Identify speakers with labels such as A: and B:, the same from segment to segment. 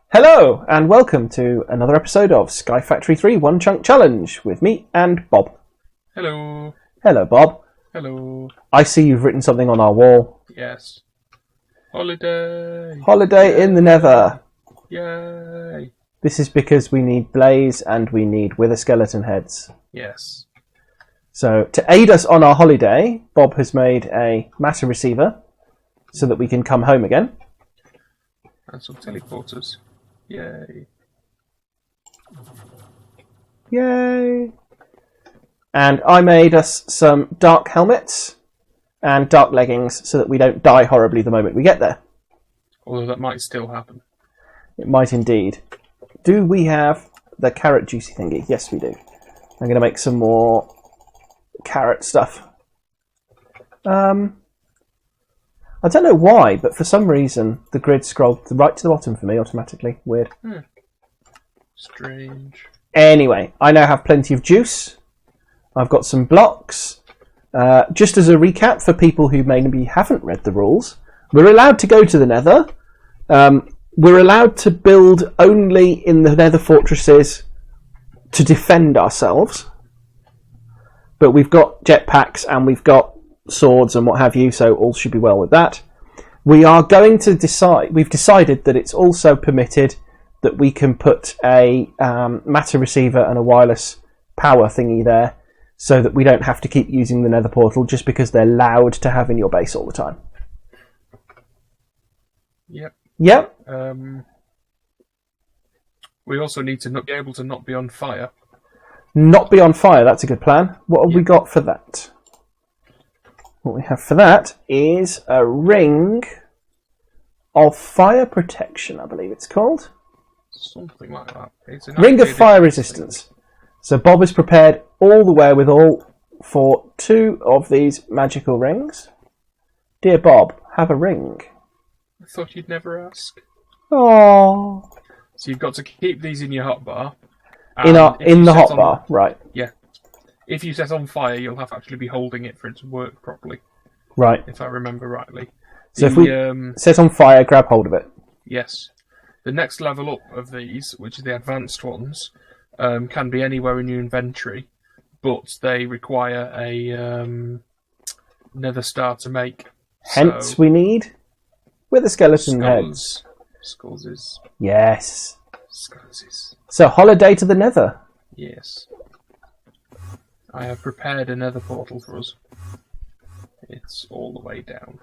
A: Hello, and welcome to another episode of Sky Factory 3 One Chunk Challenge with me and Bob.
B: Hello.
A: Hello, Bob.
B: Hello.
A: I see you've written something on our wall.
B: Yes. Holiday.
A: Holiday in the Nether.
B: Yay.
A: This is because we need blaze and we need wither skeleton heads.
B: Yes.
A: So, to aid us on our holiday, Bob has made a matter receiver so that we can come home again.
B: And some teleporters. Yay.
A: Yay! And I made us some dark helmets and dark leggings so that we don't die horribly the moment we get there.
B: Although that might still happen.
A: It might indeed. Do we have the carrot juicy thingy? Yes, we do. I'm going to make some more carrot stuff. I don't know why, but for some reason the grid scrolled right to the bottom for me automatically. Weird.
B: Strange.
A: Anyway, I now have plenty of juice. I've got some blocks. Just as a recap for people who maybe haven't read the rules, we're allowed to go to the Nether. We're allowed to build only in the Nether fortresses to defend ourselves. But we've got jetpacks and we've got swords and what have you, so all should be well with that. We are going to decide. We've decided that it's also permitted that we can put a matter receiver and a wireless power thingy there, so that we don't have to keep using the Nether portal just because they're loud to have in your base all the time.
B: Yep.
A: Yep.
B: We also need to be able to not be on fire.
A: Not be on fire. That's a good plan. What have we got for that? What we have for that is a ring of fire protection, I believe it's called.
B: Something like that. It's
A: Ring of fire resistance. So Bob has prepared all the wherewithal for 2 of these magical rings. Dear Bob, have a ring.
B: I thought you'd never ask.
A: Oh.
B: So you've got to keep these in your hotbar.
A: In the hotbar, right.
B: Yeah. If you set on fire, you'll have to actually be holding it for it to work properly.
A: Right.
B: If I remember rightly.
A: So if we set on fire, grab hold of it.
B: Yes. The next level up of these, which are the advanced ones, can be anywhere in your inventory, but they require a nether star to make.
A: Hence we need wither skeleton heads.
B: Skulls.
A: Yes.
B: Skulls.
A: So holiday to the Nether.
B: Yes. I have prepared a nether portal for us. It's all the way down.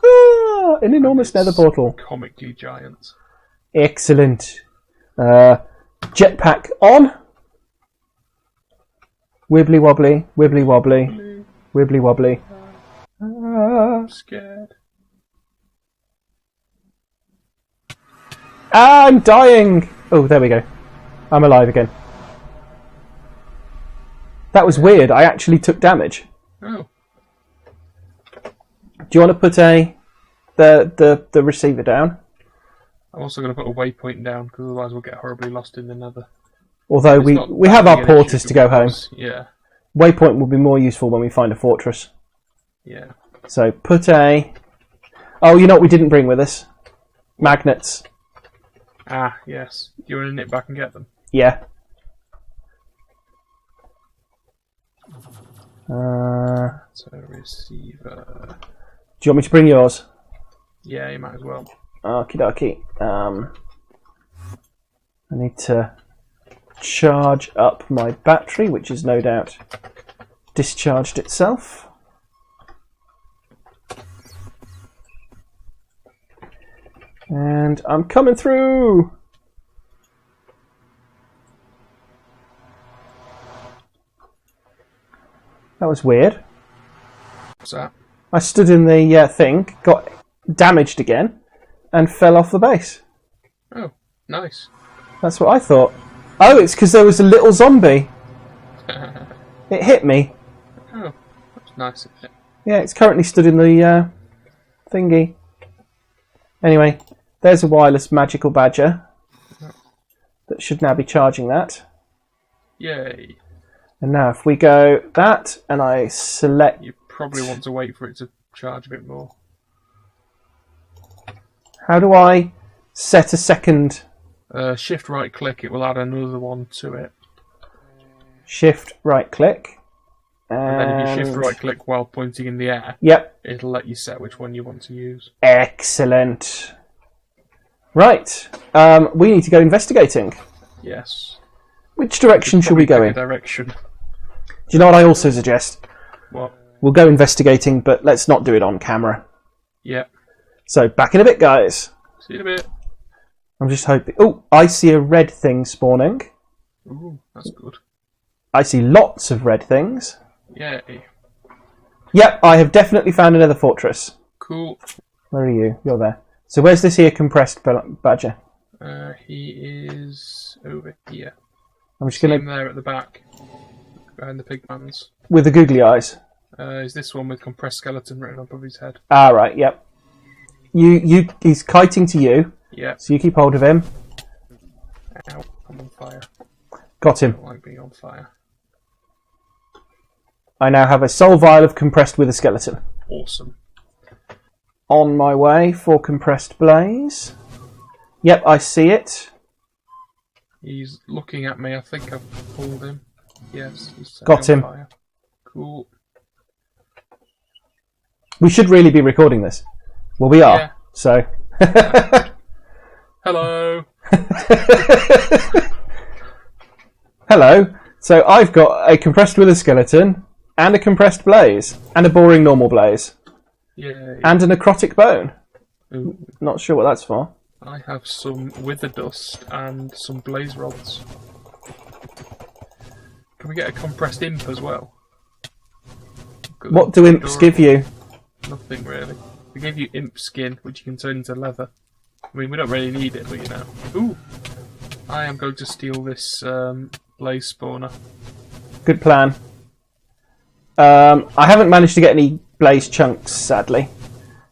A: Ah, an enormous Nether portal.
B: Comically giant.
A: Excellent. Jetpack on. Wibbly wobbly, wibbly wobbly, wibbly wobbly.
B: I'm scared.
A: I'm dying. Oh, there we go. I'm alive again. That was weird. I actually took damage.
B: Oh.
A: Do you want to put the receiver down?
B: I'm also going to put a waypoint down because otherwise we'll get horribly lost in the Nether.
A: Although we have our porters to go home.
B: Yeah.
A: Waypoint will be more useful when we find a fortress.
B: Yeah.
A: So put a... Oh, you know what we didn't bring with us? Magnets.
B: Ah, yes. Do you want to nip back and get them?
A: Yeah.
B: So receiver.
A: Do you want me to bring yours?
B: Yeah, you might as well.
A: Okie dokie. I need to charge up my battery, which is no doubt discharged itself. And I'm coming through! That was weird.
B: What's that?
A: I stood in the thing, got damaged again, and fell off the base.
B: Oh, nice.
A: That's what I thought. Oh, it's because there was a little zombie. It hit me.
B: Oh, that's nice of it.
A: Yeah, it's currently stood in the thingy. Anyway, there's a wireless magical badger that should now be charging that.
B: Yay.
A: And now if we go that, and I select...
B: You probably want to wait for it to charge a bit more.
A: How do I set a second
B: Shift right click, it will add another one to it.
A: Shift right click.
B: And then if you shift right click while pointing in the air,
A: yep,
B: it'll let you set which one you want to use.
A: Excellent. Right, we need to go investigating.
B: Yes.
A: Which direction should we go in?
B: Direction.
A: Do you know what I also suggest?
B: What?
A: We'll go investigating, but let's not do it on camera.
B: Yeah.
A: So, back in a bit, guys.
B: See you in a bit.
A: I'm just hoping... Oh, I see a red thing spawning.
B: Ooh, that's good.
A: I see lots of red things.
B: Yay.
A: Yep, I have definitely found another fortress.
B: Cool.
A: Where are you? You're there. So where's this here compressed badger?
B: He is over here.
A: I'm just going
B: him there at the back, behind the pigmans.
A: With the googly eyes?
B: Is this one with compressed skeleton written above his head.
A: Ah, right, yep. He's kiting to you.
B: Yeah.
A: So you keep hold of him.
B: Ow, I'm on fire.
A: Got him.
B: I don't like being on fire.
A: I now have a soul vial of compressed with a skeleton.
B: Awesome.
A: On my way for compressed blaze. Yep, I see it.
B: He's looking at me. I think I've pulled him. Yes, he's
A: got him.
B: Fire. Cool.
A: We should really be recording this. Well, we are.
B: Yeah.
A: So.
B: Hello.
A: Hello. So I've got a compressed with a skeleton, and a compressed blaze, and a boring normal blaze.
B: Yay.
A: And a necrotic bone.
B: Ooh.
A: Not sure what that's for.
B: I have some wither dust and some blaze rods. Can we get a compressed imp as well?
A: What do imps give you?
B: Nothing really. They give you imp skin, which you can turn into leather. I mean, we don't really need it, but you know. Ooh! I am going to steal this blaze spawner.
A: Good plan. I haven't managed to get any blaze chunks, sadly.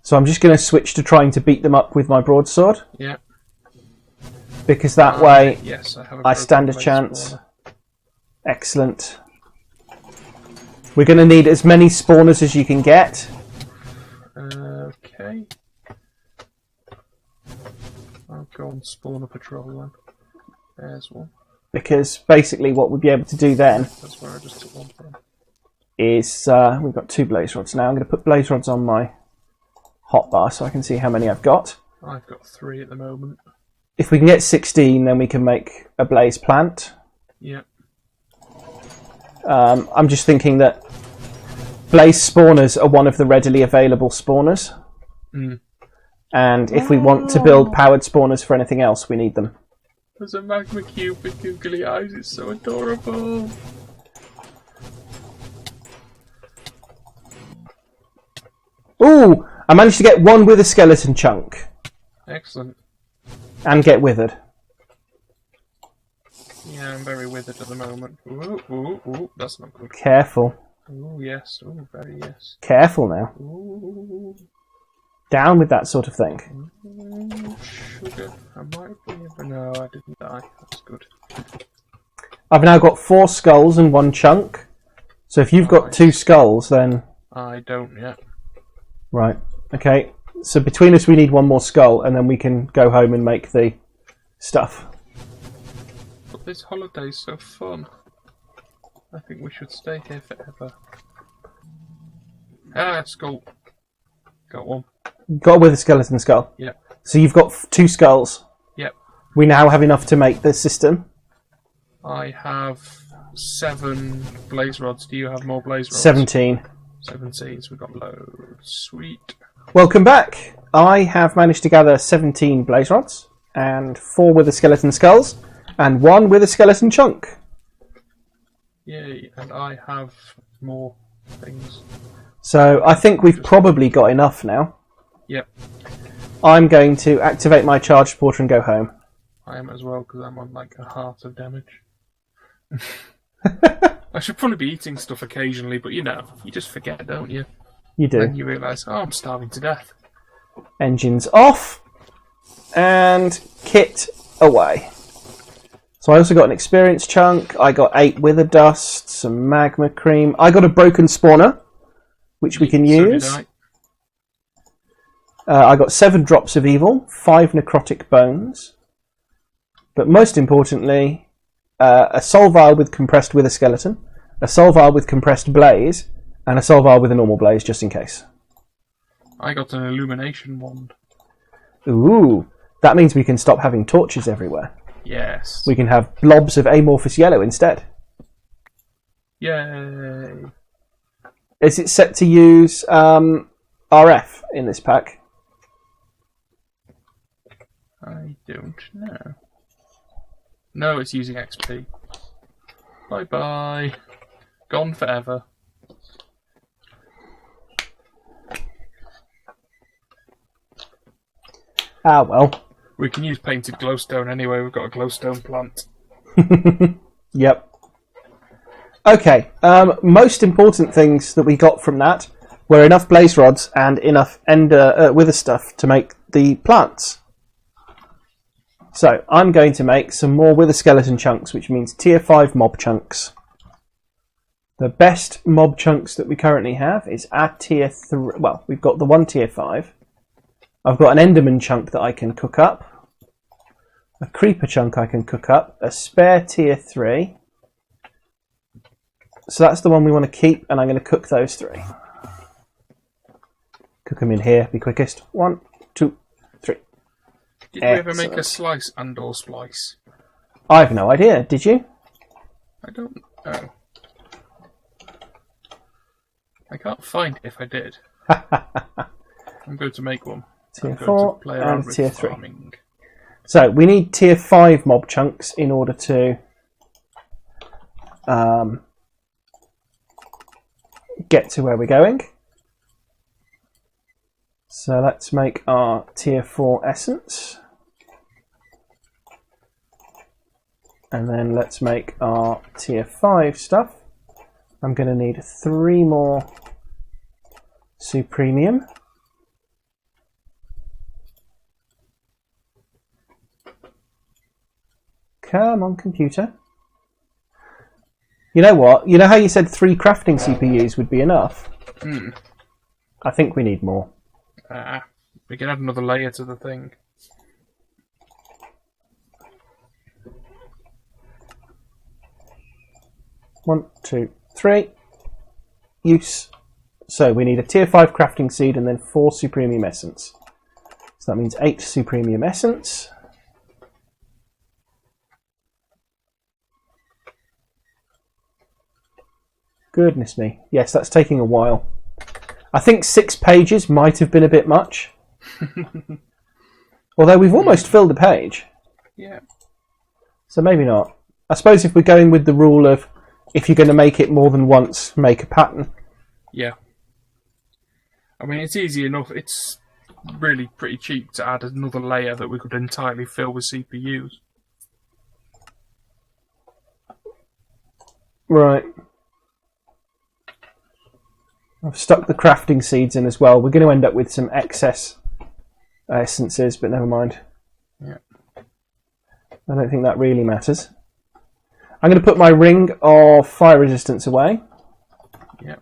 A: So I'm just going to switch to trying to beat them up with my broadsword.
B: Yeah.
A: Because that way
B: yes,
A: I stand a chance.
B: Spawner.
A: Excellent. We're going to need as many spawners as you can get.
B: Okay. I'll go on spawner patrol then. There's one.
A: Because basically what we'll be able to do then
B: That's where I just took one from.
A: is we've got 2 blaze rods now. I'm going to put blaze rods on my hotbar so I can see how many I've got.
B: I've got 3 at the moment.
A: If we can get 16, then we can make a blaze plant.
B: Yeah.
A: I'm just thinking that blaze spawners are one of the readily available spawners.
B: Mm.
A: And if we want to build powered spawners for anything else, we need them.
B: There's a magma cube with googly eyes. It's so adorable.
A: Ooh! I managed to get one with a skeleton chunk.
B: Excellent.
A: And get withered.
B: Yeah, I'm very withered at the moment. Ooh, ooh, ooh, that's not good.
A: Careful.
B: Ooh, yes. Ooh, very yes.
A: Careful now.
B: Ooh.
A: Down with that sort of thing.
B: Sugar. I might be... No, I didn't die. That's good.
A: I've now got 4 skulls and 1 chunk. So if you've got
B: Nice.
A: 2 skulls, then...
B: I don't yet.
A: Right. Okay. So between us we need 1 more skull, and then we can go home and make the stuff.
B: But this holiday's so fun. I think we should stay here forever. Ah, skull. Got one.
A: Got with a skeleton skull.
B: Yep.
A: So you've got 2 skulls.
B: Yep.
A: We now have enough to make the system.
B: I have 7 blaze rods. Do you have more blaze rods?
A: 17.
B: 17, so we've got loads. Sweet.
A: Welcome back. I have managed to gather 17 blaze rods, and 4 with the skeleton skulls, and 1 with a skeleton chunk.
B: Yay, and I have more things.
A: So I think we've probably got enough now.
B: Yep,
A: I'm going to activate my charge porter and go home.
B: I am as well, because I'm on like a heart of damage. I should probably be eating stuff occasionally, but you know, you just forget, don't you?
A: You do.
B: Then you realise, oh, I'm starving to death.
A: Engines off, and kit away. So I also got an experience chunk, I got 8 wither dust, some magma cream, I got a broken spawner, which we can use.
B: So did
A: I got 7 drops of evil, 5 necrotic bones, But most importantly, a soul vial with compressed wither skeleton, a soul vial with compressed blaze, and a soul vial with a normal blaze, just in case.
B: I got an illumination wand.
A: Ooh, that means we can stop having torches everywhere.
B: Yes.
A: We can have blobs of amorphous yellow instead.
B: Yay.
A: Is it set to use RF in this pack?
B: I don't know. No, it's using XP. Bye-bye. Gone forever.
A: Ah, well.
B: We can use painted glowstone anyway. We've got a glowstone plant.
A: Yep. Okay. Most important things that we got from that were enough blaze rods and enough ender wither stuff to make the plants. So I'm going to make some more wither skeleton chunks, which means tier 5 mob chunks. The best mob chunks that we currently have is at tier 3. Well, we've got the one tier 5. I've got an enderman chunk that I can cook up. A creeper chunk I can cook up. A spare tier 3. So that's the one we want to keep, and I'm going to cook those 3. Cook them in here, be quickest. 1, 2, 3.
B: Did we ever make a slice and or splice?
A: I've no idea. Did you?
B: I don't know. I can't find if I did. I'm going to make one.
A: Tier
B: I'm going
A: 4
B: to play around
A: and
B: with
A: tier 3.
B: farming.
A: So we need tier 5 mob chunks in order to get to where we're going. So let's make our tier 4 essence. And then let's make our tier 5 stuff. I'm going to need 3 more supremium. Come on, computer. You know what? You know how you said 3 crafting CPUs would be enough? I think we need more.
B: We can add another layer to the thing.
A: One, 2, 3. Use. So we need a tier 5 crafting seed and then 4 supremium essence. So that means 8 supremium essence. Goodness me. Yes, that's taking a while. I think 6 pages might have been a bit much. Although we've almost filled a page.
B: Yeah.
A: So maybe not. I suppose if we're going with the rule of if you're going to make it more than once, make a pattern.
B: Yeah. I mean, it's easy enough. It's really pretty cheap to add another layer that we could entirely fill with CPUs.
A: Right. I've stuck the crafting seeds in as well. We're going to end up with some excess essences, but never mind.
B: Yeah.
A: I don't think that really matters. I'm going to put my ring of fire resistance away.
B: Yeah.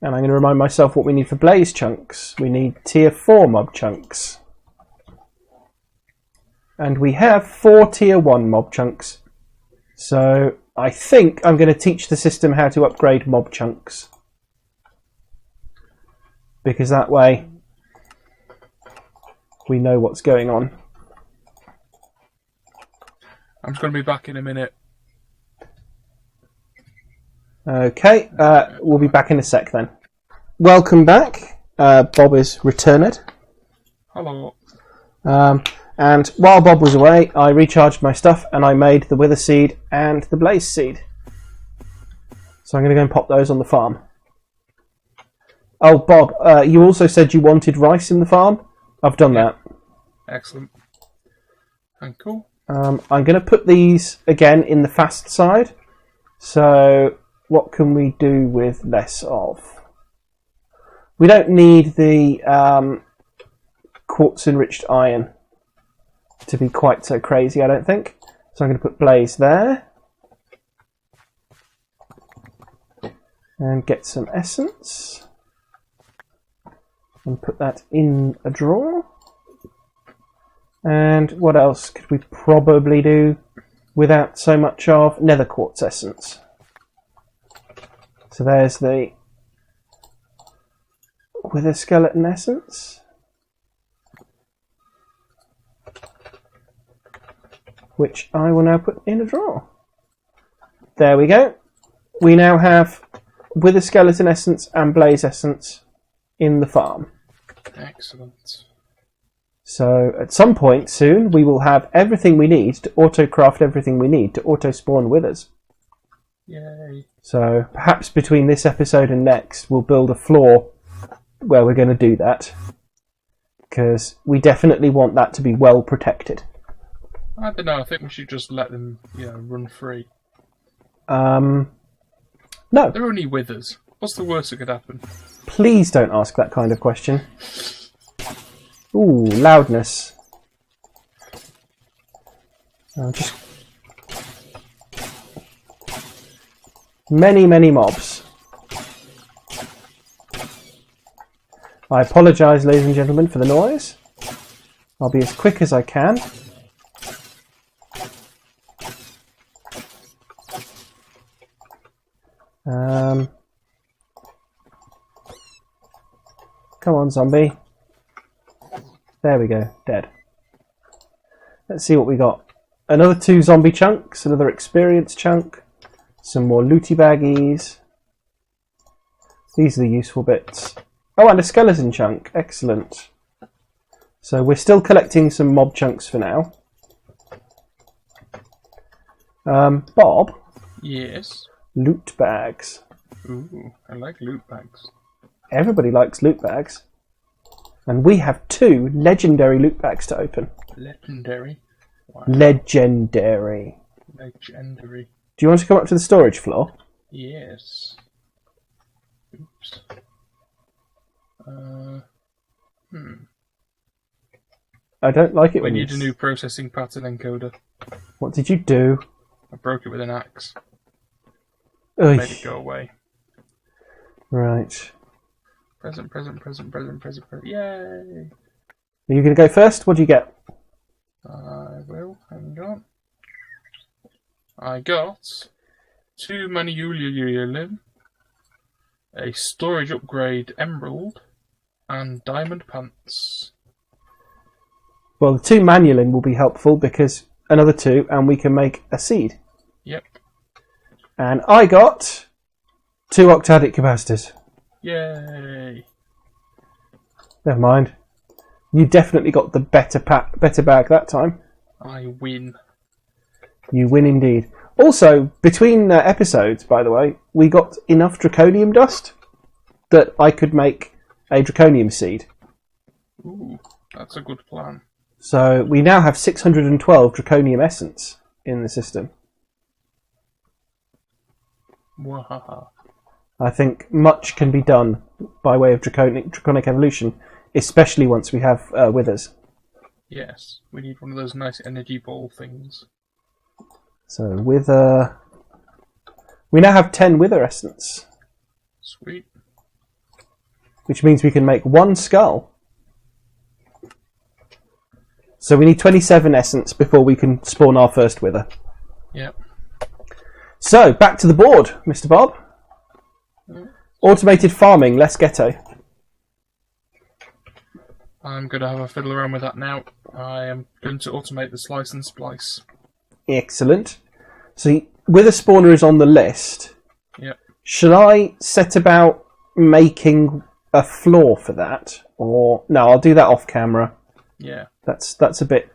A: And I'm going to remind myself what we need for blaze chunks. We need tier 4 mob chunks. And we have 4 tier 1 mob chunks. So I think I'm going to teach the system how to upgrade mob chunks. Because that way we know what's going on.
B: I'm just going to be back in a minute.
A: Okay, we'll be back in a sec then. Welcome back. Bob is returned.
B: Hello.
A: And while Bob was away, I recharged my stuff and I made the wither seed and the blaze seed. So I'm going to go and pop those on the farm. Oh, Bob, you also said you wanted rice in the farm? I've done that.
B: Excellent. And cool.
A: I'm going to put these again in the fast side. So what can we do with less of? We don't need the quartz enriched iron to be quite so crazy, I don't think. So I'm going to put blaze there. And get some essence. And put that in a drawer. And what else could we probably do without so much of nether quartz essence? So there's the wither skeleton essence, which I will now put in a drawer. There we go. We now have wither skeleton essence and blaze essence in the farm.
B: Excellent.
A: So at some point soon we will have everything we need to auto-craft everything we need to auto-spawn withers.
B: Yay.
A: So perhaps between this episode and next we'll build a floor where we're going to do that. Because we definitely want that to be well protected.
B: I don't know, I think we should just let them, run free.
A: No.
B: They're only withers. What's the worst that could happen?
A: Please don't ask that kind of question. Ooh, loudness. Just many, many mobs. I apologise, ladies and gentlemen, for the noise. I'll be as quick as I can. Come on, zombie. There we go, dead. Let's see what we got. Another 2 zombie chunks, another experience chunk, some more looty baggies. These are the useful bits. Oh, and a skeleton chunk. Excellent. So we're still collecting some mob chunks for now. Bob?
B: Yes?
A: Loot bags.
B: Ooh, I like loot bags.
A: Everybody likes loot bags. And we have 2 legendary loot bags to open.
B: Legendary? Wow.
A: Legendary.
B: Legendary.
A: Do you want to come up to the storage floor?
B: Yes. Oops.
A: I don't like it
B: We
A: when
B: need a new processing pattern encoder.
A: What did you do?
B: I broke it with an axe.
A: Oy.
B: Made it go away.
A: Right.
B: Present. Yay!
A: Are you going to go first? What do you get?
B: I will. Hang on. I got 2 manulium, a storage upgrade emerald, and diamond pants.
A: Well, the 2 manualin will be helpful because another 2 and we can make a seed.
B: Yep.
A: And I got 2 octadic capacitors.
B: Yay!
A: Never mind. You definitely got the better bag that time.
B: I win.
A: You win indeed. Also, between episodes, by the way, we got enough draconium dust that I could make a draconium seed.
B: Ooh, that's a good plan.
A: So we now have 612 draconium essence in the system.
B: Wahaha.
A: I think much can be done by way of draconic evolution, especially once we have withers.
B: Yes, we need one of those nice energy ball things.
A: So wither... We now have 10 wither essence.
B: Sweet.
A: Which means we can make 1 skull. So we need 27 essence before we can spawn our first wither.
B: Yep.
A: So, back to the board, Mr. Bob. Automated farming, less ghetto.
B: I'm going to have a fiddle around with that now. I am going to automate the slice and splice.
A: Excellent. So, wither spawner is on the list.
B: Yep.
A: Should I set about making a floor for that? Or no, I'll do that off camera.
B: Yeah.
A: That's a bit...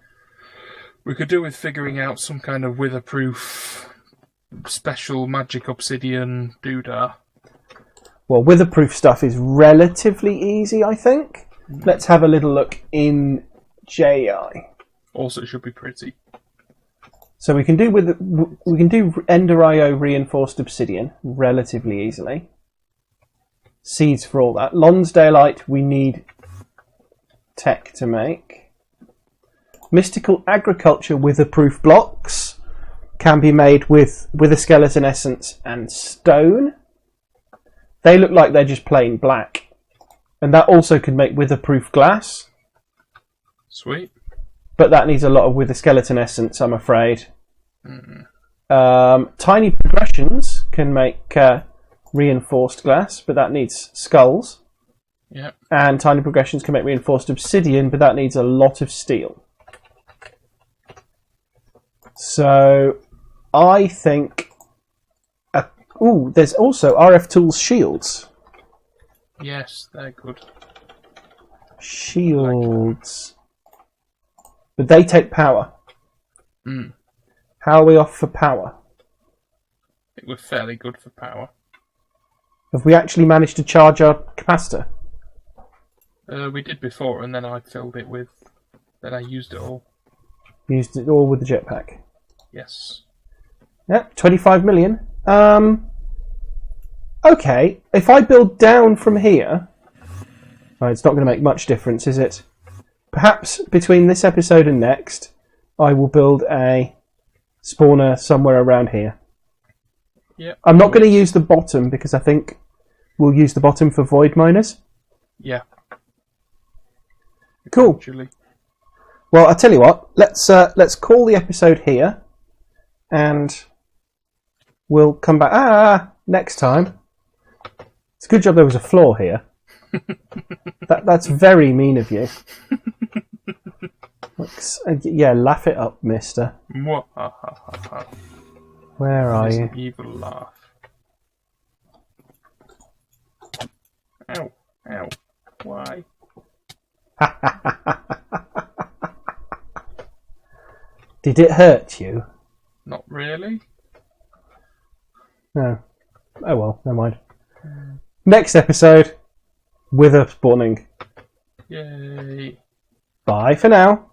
B: We could do with figuring out some kind of witherproof special magic obsidian doodah.
A: Well, witherproof stuff is relatively easy, I think. Let's have a little look in JI.
B: Also, it should be pretty.
A: So we can do Ender IO reinforced obsidian relatively easily. Seeds for all that. Lonsdaleite we need tech to make. Mystical agriculture witherproof blocks can be made with wither skeleton essence and stone. They look like they're just plain black. And that also can make witherproof glass.
B: Sweet.
A: but that needs a lot of wither skeleton essence, I'm afraid. Tiny progressions can make reinforced glass, but that needs skulls.
B: Yeah.
A: And tiny progressions can make reinforced obsidian, but that needs a lot of steel. So I think... there's also RF Tools shields.
B: Yes, they're good.
A: Shields. But they take power.
B: Mm.
A: How are we off for power?
B: I think we're fairly good for power.
A: Have we actually managed to charge our capacitor?
B: We did before, and then I filled it with... Then I used it all.
A: Used it all with the jetpack.
B: Yes.
A: Yep, 25 million. Okay, if I build down from here... Right, it's not going to make much difference, is it? Perhaps between this episode and next, I will build a spawner somewhere around here.
B: Yep.
A: I'm not going to use the bottom because I think we'll use the bottom for void miners.
B: Yeah.
A: Cool.
B: Actually.
A: Well, I'll tell you what. Let's call the episode here, and we'll come back next time. It's a good job there was a floor here. That's very mean of you. Yeah, laugh it up, mister. Where are you?
B: Evil laugh. Ow. Ow. Why?
A: Did it hurt you?
B: Not really.
A: No. Oh well, never mind. Next episode, wither spawning.
B: Yay.
A: Bye for now.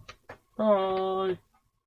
B: Bye.